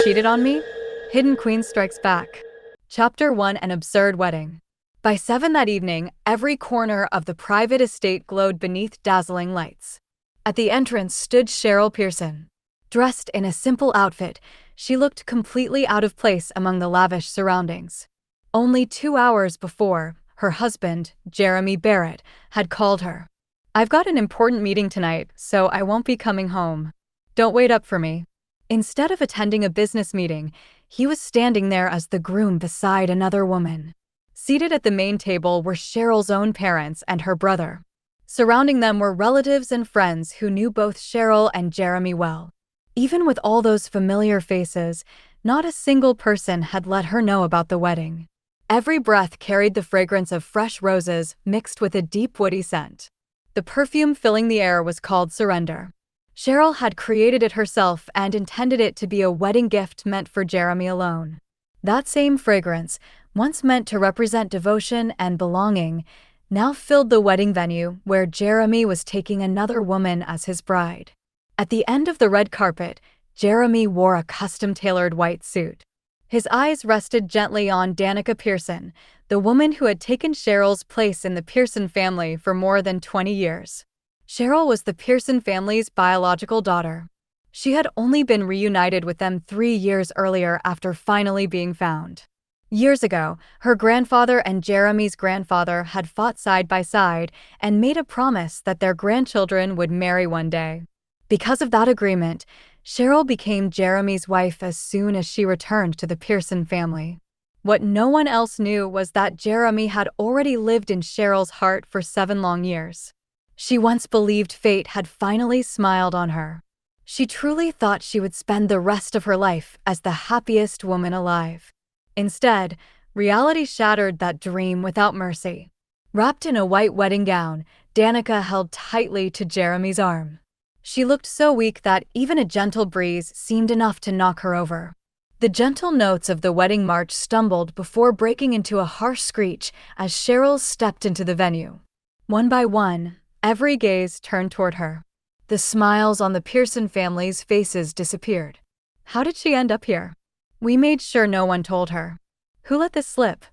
cheated on me? Hidden Queen Strikes Back. Chapter 1: An Absurd Wedding. By 7 that evening, every corner of the private estate glowed beneath dazzling lights. At the entrance stood Cheryl Pearson. Dressed in a simple outfit, she looked completely out of place among the lavish surroundings. Only 2 hours before, her husband, Jeremy Barrett, had called her. "I've got an important meeting tonight, so I won't be coming home. Don't wait up for me." Instead of attending a business meeting, he was standing there as the groom beside another woman. Seated at the main table were Cheryl's own parents and her brother. Surrounding them were relatives and friends who knew both Cheryl and Jeremy well. Even with all those familiar faces, not a single person had let her know about the wedding. Every breath carried the fragrance of fresh roses mixed with a deep woody scent. The perfume filling the air was called Surrender. Cheryl had created it herself and intended it to be a wedding gift meant for Jeremy alone. That same fragrance, once meant to represent devotion and belonging, now filled the wedding venue where Jeremy was taking another woman as his bride. At the end of the red carpet, Jeremy wore a custom-tailored white suit. His eyes rested gently on Danica Pearson, the woman who had taken Cheryl's place in the Pearson family for more than 20 years. Cheryl was the Pearson family's biological daughter. She had only been reunited with them 3 years earlier after finally being found. Years ago, her grandfather and Jeremy's grandfather had fought side by side and made a promise that their grandchildren would marry one day. Because of that agreement, Cheryl became Jeremy's wife as soon as she returned to the Pearson family. What no one else knew was that Jeremy had already lived in Cheryl's heart for 7 long years. She once believed fate had finally smiled on her. She truly thought she would spend the rest of her life as the happiest woman alive. Instead, reality shattered that dream without mercy. Wrapped in a white wedding gown, Danica held tightly to Jeremy's arm. She looked so weak that even a gentle breeze seemed enough to knock her over. The gentle notes of the wedding march stumbled before breaking into a harsh screech as Cheryl stepped into the venue. One by one, every gaze turned toward her. The smiles on the Pearson family's faces disappeared. How did she end up here? We made sure no one told her. Who let this slip?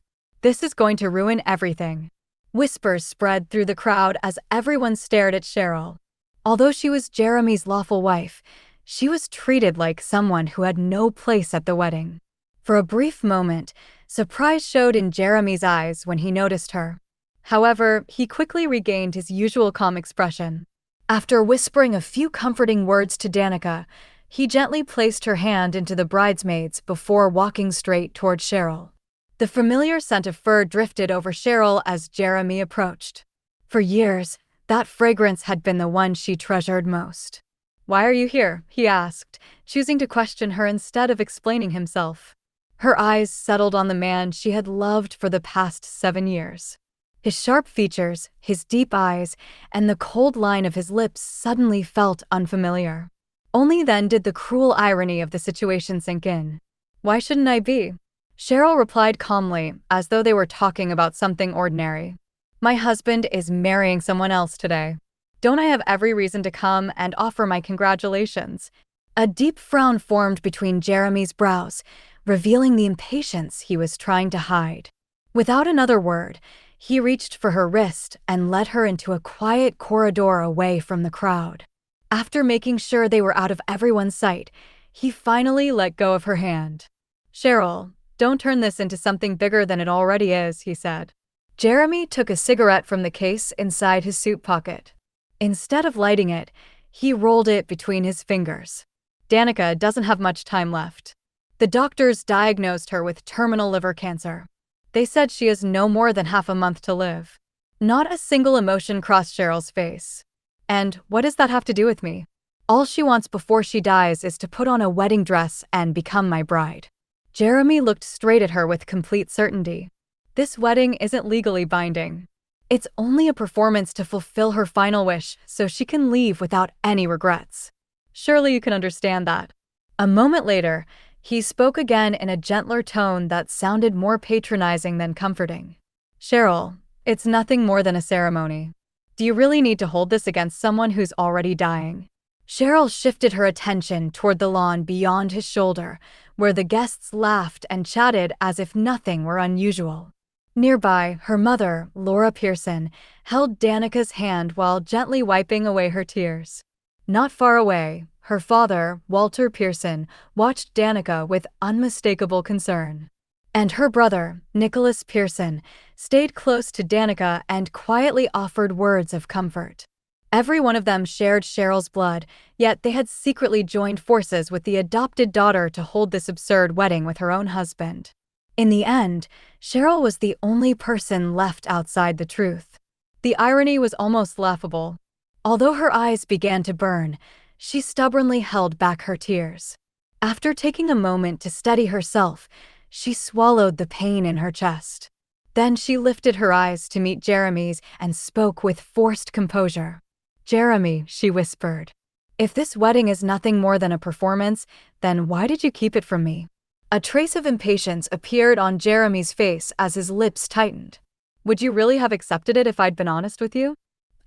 This is going to ruin everything. Whispers spread through the crowd as everyone stared at Cheryl. Although she was Jeremy's lawful wife, she was treated like someone who had no place at the wedding. For a brief moment, surprise showed in Jeremy's eyes when he noticed her. However, he quickly regained his usual calm expression. After whispering a few comforting words to Danica, he gently placed her hand into the bridesmaid's before walking straight toward Cheryl. The familiar scent of fur drifted over Cheryl as Jeremy approached. For years, that fragrance had been the one she treasured most. "Why are you here?" he asked, choosing to question her instead of explaining himself. Her eyes settled on the man she had loved for the past 7 years. His sharp features, his deep eyes, and the cold line of his lips suddenly felt unfamiliar. Only then did the cruel irony of the situation sink in. "Why shouldn't I be?" Cheryl replied calmly, as though they were talking about something ordinary. "My husband is marrying someone else today. Don't I have every reason to come and offer my congratulations?" A deep frown formed between Jeremy's brows, revealing the impatience he was trying to hide. Without another word, he reached for her wrist and led her into a quiet corridor away from the crowd. After making sure they were out of everyone's sight, he finally let go of her hand. "Cheryl, don't turn this into something bigger than it already is," he said. Jeremy took a cigarette from the case inside his suit pocket. Instead of lighting it, he rolled it between his fingers. "Danica doesn't have much time left. The doctors diagnosed her with terminal liver cancer. They said she has no more than half a month to live." Not a single emotion crossed Cheryl's face. "And what does that have to do with me? All she wants before she dies is to put on a wedding dress and become my bride." Jeremy looked straight at her with complete certainty. "This wedding isn't legally binding. It's only a performance to fulfill her final wish so she can leave without any regrets. Surely you can understand that." A moment later, he spoke again in a gentler tone that sounded more patronizing than comforting. "Cheryl, it's nothing more than a ceremony. Do you really need to hold this against someone who's already dying?" Cheryl shifted her attention toward the lawn beyond his shoulder, where the guests laughed and chatted as if nothing were unusual. Nearby, her mother, Laura Pearson, held Danica's hand while gently wiping away her tears. Not far away, her father, Walter Pearson, watched Danica with unmistakable concern. And her brother, Nicholas Pearson, stayed close to Danica and quietly offered words of comfort. Every one of them shared Cheryl's blood, yet they had secretly joined forces with the adopted daughter to hold this absurd wedding with her own husband. In the end, Cheryl was the only person left outside the truth. The irony was almost laughable. Although her eyes began to burn, she stubbornly held back her tears. After taking a moment to steady herself, she swallowed the pain in her chest. Then she lifted her eyes to meet Jeremy's and spoke with forced composure. "Jeremy," she whispered, "if this wedding is nothing more than a performance, then why did you keep it from me?" A trace of impatience appeared on Jeremy's face as his lips tightened. "Would you really have accepted it if I'd been honest with you?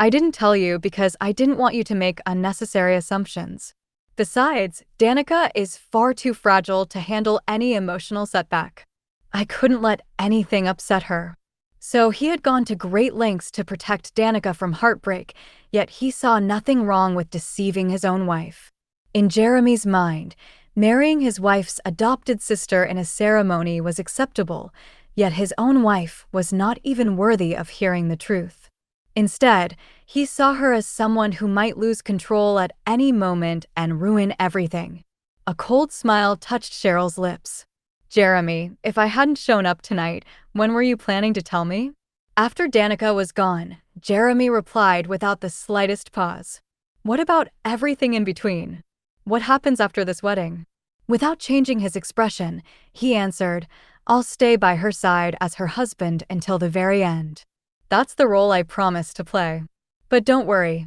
I didn't tell you because I didn't want you to make unnecessary assumptions. Besides, Danica is far too fragile to handle any emotional setback. I couldn't let anything upset her." So he had gone to great lengths to protect Danica from heartbreak, yet he saw nothing wrong with deceiving his own wife. In Jeremy's mind, marrying his wife's adopted sister in a ceremony was acceptable, yet his own wife was not even worthy of hearing the truth. Instead, he saw her as someone who might lose control at any moment and ruin everything. A cold smile touched Cheryl's lips. "Jeremy, if I hadn't shown up tonight, when were you planning to tell me?" After Danica was gone, Jeremy replied without the slightest pause. "What about everything in between? What happens after this wedding?" Without changing his expression, he answered, "I'll stay by her side as her husband until the very end. That's the role I promised to play. But don't worry.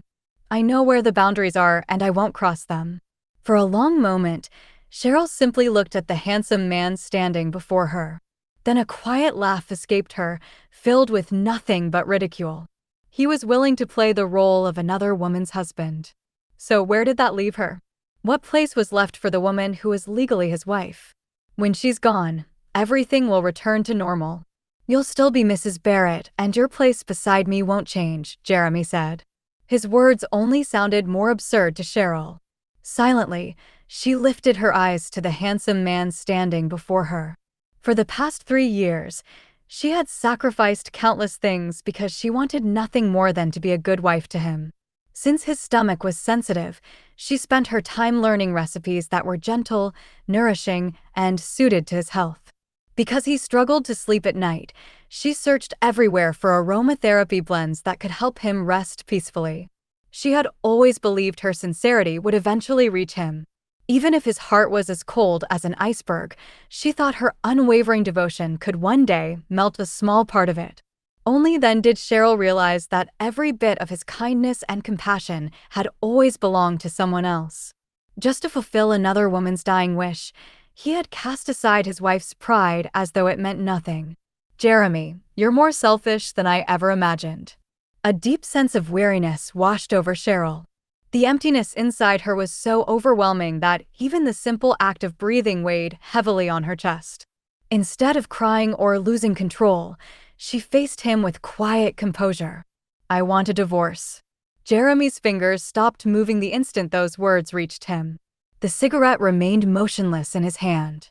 I know where the boundaries are and I won't cross them." For a long moment, Cheryl simply looked at the handsome man standing before her. Then a quiet laugh escaped her, filled with nothing but ridicule. He was willing to play the role of another woman's husband. So where did that leave her? What place was left for the woman who is legally his wife? "When she's gone, everything will return to normal. You'll still be Mrs. Barrett, and your place beside me won't change," Jeremy said. His words only sounded more absurd to Cheryl. Silently, she lifted her eyes to the handsome man standing before her. For the past 3 years, she had sacrificed countless things because she wanted nothing more than to be a good wife to him. Since his stomach was sensitive, she spent her time learning recipes that were gentle, nourishing, and suited to his health. Because he struggled to sleep at night, she searched everywhere for aromatherapy blends that could help him rest peacefully. She had always believed her sincerity would eventually reach him. Even if his heart was as cold as an iceberg, she thought her unwavering devotion could one day melt a small part of it. Only then did Cheryl realize that every bit of his kindness and compassion had always belonged to someone else. Just to fulfill another woman's dying wish, he had cast aside his wife's pride as though it meant nothing. "Jeremy, you're more selfish than I ever imagined." A deep sense of weariness washed over Cheryl. The emptiness inside her was so overwhelming that even the simple act of breathing weighed heavily on her chest. Instead of crying or losing control, she faced him with quiet composure. "I want a divorce." Jeremy's fingers stopped moving the instant those words reached him. The cigarette remained motionless in his hand.